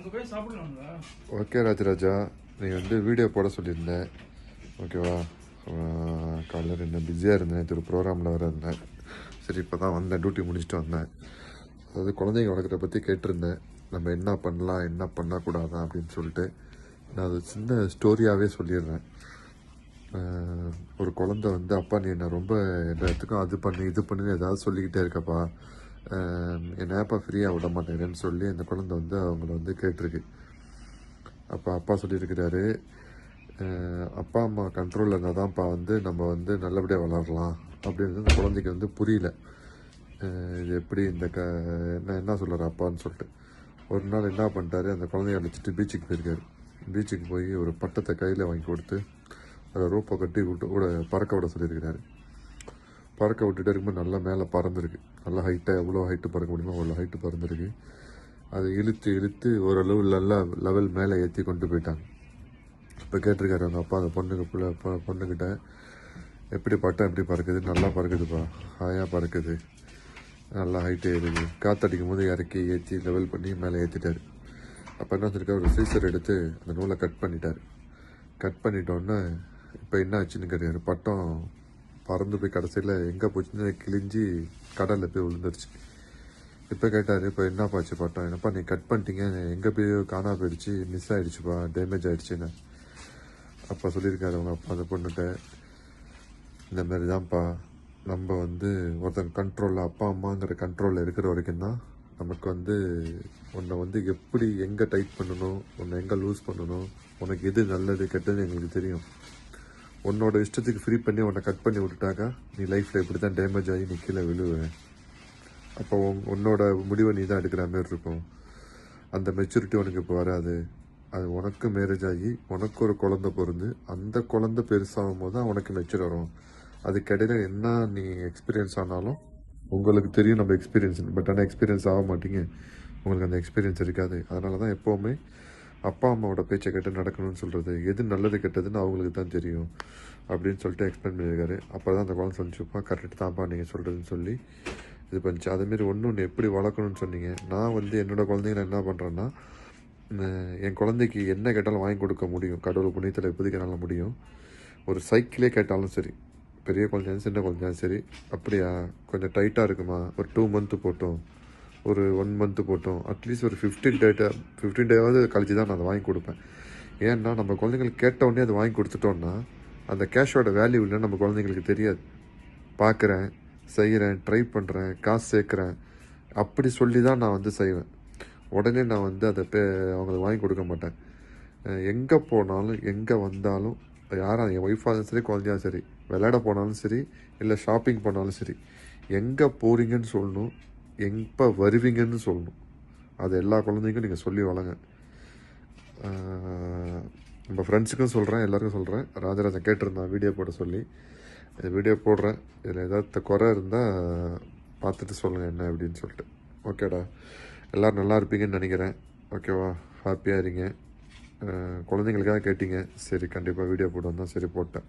Okay Rajaraja, நீ வந்து video போட சொல்லியிருந்தேன். ஓகேவா? காலையில் என்ன பிஸியாக இருந்தேன், இது ஒரு ப்ரோக்ராமில் வர இருந்தேன். சரி, இப்போ தான் வந்தேன், டியூட்டி முடிச்சுட்டு வந்தேன். அதாவது குழந்தைங்க வளர்க்குறத பற்றி கேட்டிருந்தேன். நம்ம என்ன பண்ணலாம், என்ன பண்ணக்கூடாதா அப்படின்னு சொல்லிட்டு நான் அது சின்ன ஸ்டோரியாகவே சொல்லிடுறேன். ஒரு குழந்தை வந்து, அப்பா நீ என்ன ரொம்ப எல்லா இடத்துக்கும் அது பண்ணு இது பண்ணுன்னு ஏதாவது சொல்லிக்கிட்டே இருக்கப்பா, என்னை ஏப்பா ஃப்ரீயாக விட மாட்டேங்கிறேன்னு சொல்லி அந்த குழந்தை வந்து அவங்கள வந்து கேட்டிருக்கு. அப்போ அப்பா சொல்லியிருக்கிறாரு, அப்பா அம்மா கண்ட்ரோலில் இருந்தால் தான்ப்பா வந்து நம்ம வந்து நல்லபடியாக வளரலாம் அப்படின்றது அந்த குழந்தைக்கு வந்து புரியல. இது எப்படி இந்த என்ன சொல்கிறார் அப்பான்னு சொல்லிட்டு ஒரு நாள் என்ன பண்ணிட்டாரு, அந்த குழந்தைய அழைச்சிட்டு பீச்சுக்கு போயிருக்காரு. பீச்சுக்கு போய் ஒரு பட்டத்தை கையில் வாங்கி கொடுத்து அதை ரோப்பை கட்டி விட பறக்க விட சொல்லியிருக்கிறாரு. பறக்க விட்டுட்டு இருக்கும்போது நல்லா மேலே பறந்துருக்கு. நல்லா ஹைட்டாக எவ்வளோ ஹைட்டு பறக்க முடியுமோ அவ்வளோ ஹைட்டு பறந்துருக்கு. அதை இழுத்து இழுத்து ஓரளவு நல்லா லெவல் மேலே ஏற்றி கொண்டு போயிட்டாங்க. இப்போ கேட்டிருக்காரு அவங்க அப்பா அந்த பொண்ணுக்கிட்ட, எப்படி பட்டம் எப்படி பறக்குது? நல்லா பறக்குதுப்பா, ஹாயாக பறக்குது, நல்லா ஹைட்டு ஏறுது. காற்றடிக்கும் போது இறக்கி ஏற்றி லெவல் பண்ணி மேலே ஏற்றிட்டார். அப்போ என்ன வச்சுருக்கா, ஒரு சீசர் எடுத்து அந்த நூலை கட் பண்ணிட்டார். கட் பண்ணிட்டோன்னே இப்போ என்ன ஆச்சுன்னு கிடையாது, பட்டம் பறந்து போய் கடைசியில் எங்கே போச்சுன்னு கிழிஞ்சி கடலில் போய் விழுந்துருச்சு. இப்போ கேட்டார், இப்போ என்ன பாச்சு பட்டம்? என்னப்பா நீ கட் பண்ணிட்டீங்க, எங்கே போய் காணா போயிடுச்சு, மிஸ் ஆகிடுச்சுப்பா, டேமேஜ் ஆகிடுச்சின்னு. அப்பா சொல்லியிருக்காரு அவங்க அப்பா அந்த பொண்ணுகிட்ட, இந்த மாதிரி தான்ப்பா நம்ம வந்து ஒருத்தன் கண்ட்ரோலில், அப்பா அம்மாங்கிற கண்ட்ரோலில் இருக்கிற வரைக்கும் தான் நமக்கு வந்து உன்னை வந்து எப்படி எங்கே டைட் பண்ணணும், உன்னை எங்கே லூஸ் பண்ணணும், உனக்கு எது நல்லது கெட்டது எங்களுக்கு தெரியும். உன்னோட இஷ்டத்துக்கு ஃப்ரீ பண்ணி உன்னை கட் பண்ணி விட்டுட்டாக்கா நீ லைஃப்பில் இப்படி தான் டேமேஜ் ஆகி நீ கீழே விழுவேன். அப்போ உன்னோட முடிவை நீ தான் எடுக்கிற மாதிரி இருக்கும். அந்த மெச்சூரிட்டி உனக்கு இப்போ வராது. அது உனக்கு மேரேஜ் ஆகி உனக்கு ஒரு குழந்தை பிறந்து அந்த குழந்தை பெருசாகும் போது தான் உனக்கு மெச்சூர் வரும். அதுக்கிடையில என்ன நீ எக்ஸ்பீரியன்ஸ் ஆனாலும் உங்களுக்கு தெரியும் நம்ம எக்ஸ்பீரியன்ஸ், பட் ஆனால் எக்ஸ்பீரியன்ஸ் ஆக மாட்டீங்க, உங்களுக்கு அந்த எக்ஸ்பீரியன்ஸ் இருக்காது. அதனால தான் எப்போவுமே அப்பா அம்மாவோட பேச்சை கேட்டு நடக்கணும்னு சொல்கிறது. எது நல்லது கெட்டதுன்னு அவங்களுக்கு தான் தெரியும் அப்படின்னு சொல்லிட்டு எக்ஸ்பிளைன் பண்ணியிருக்காரு. அப்போ தான் அந்த குழந்தை சொல்லிச்சுப்பா, கரெக்டு தான்ப்பா நீங்கள் சொல்கிறதுன்னு சொல்லி இது பண்ணிச்சு. அதேமாரி ஒன்று எப்படி வளர்க்கணும்னு சொன்னீங்க. நான் வந்து என்னோடய குழந்தைங்களை என்ன பண்ணுறேன்னா, என் குழந்தைக்கு என்ன கேட்டாலும் வாங்கி கொடுக்க முடியும், கடவுள் புண்ணியத்தில் இப்போதைக்கு என்னால் முடியும். ஒரு சைக்கிளே கேட்டாலும் சரி, பெரிய குழந்தையாலும் சின்ன குழந்தையாலும் சரி, அப்படியா கொஞ்சம் டைட்டாக இருக்குமா, ஒரு 2 மந்த்து போட்டோம், ஒரு 1 மந்த்து போட்டோம், அட்லீஸ்ட் ஒரு 15 டேவாவது கழிச்சு தான் நான் அதை வாங்கி கொடுப்பேன். ஏன்னா நம்ம குழந்தைங்களுக்கு கேட்டவுடனே அதை வாங்கி கொடுத்துட்டோன்னா அந்த கேஷோட வேல்யூ இல்லைன்னு நம்ம குழந்தைங்களுக்கு தெரியாது. பார்க்குறேன், செய்கிறேன், ட்ரை பண்ணுறேன், காசு சேர்க்குறேன் அப்படி சொல்லி தான் நான் வந்து செய்வேன். உடனே நான் வந்து அதை அவங்களுக்கு வாங்கி கொடுக்க மாட்டேன். எங்கே போனாலும் எங்கே வந்தாலும் யாரும் என் ஒய்ஃபாக இருந்தாலும் சரி, குழந்தையாலும் சரி, விளையாட போனாலும் சரி, இல்லை ஷாப்பிங் போனாலும் சரி, எங்கே போகிறீங்கன்னு சொல்லணும், எப்போ வருவீங்கன்னு சொல்லணும். அது எல்லா குழந்தைக்கும் நீங்கள் சொல்லி வளங்க. நம்ம ஃப்ரெண்ட்ஸுக்கும் சொல்கிறேன், எல்லாருக்கும் சொல்கிறேன். ராஜராஜன் கேட்டிருந்தான் வீடியோ போட சொல்லி, இந்த வீடியோ போடுறேன். இதில் ஏதாவது குறை இருந்தால் பார்த்துட்டு சொல்லுங்கள் என்ன அப்படின்னு சொல்லிட்டு. ஓகேடா, எல்லோரும் நல்லா இருப்பீங்கன்னு நினைக்கிறேன். ஓகேவா? ஹாப்பியாக இருங்க. குழந்தைங்களுக்காக கேட்டிங்க, சரி கண்டிப்பாக வீடியோ போட்டு வந்தால் சரி போட்டேன்.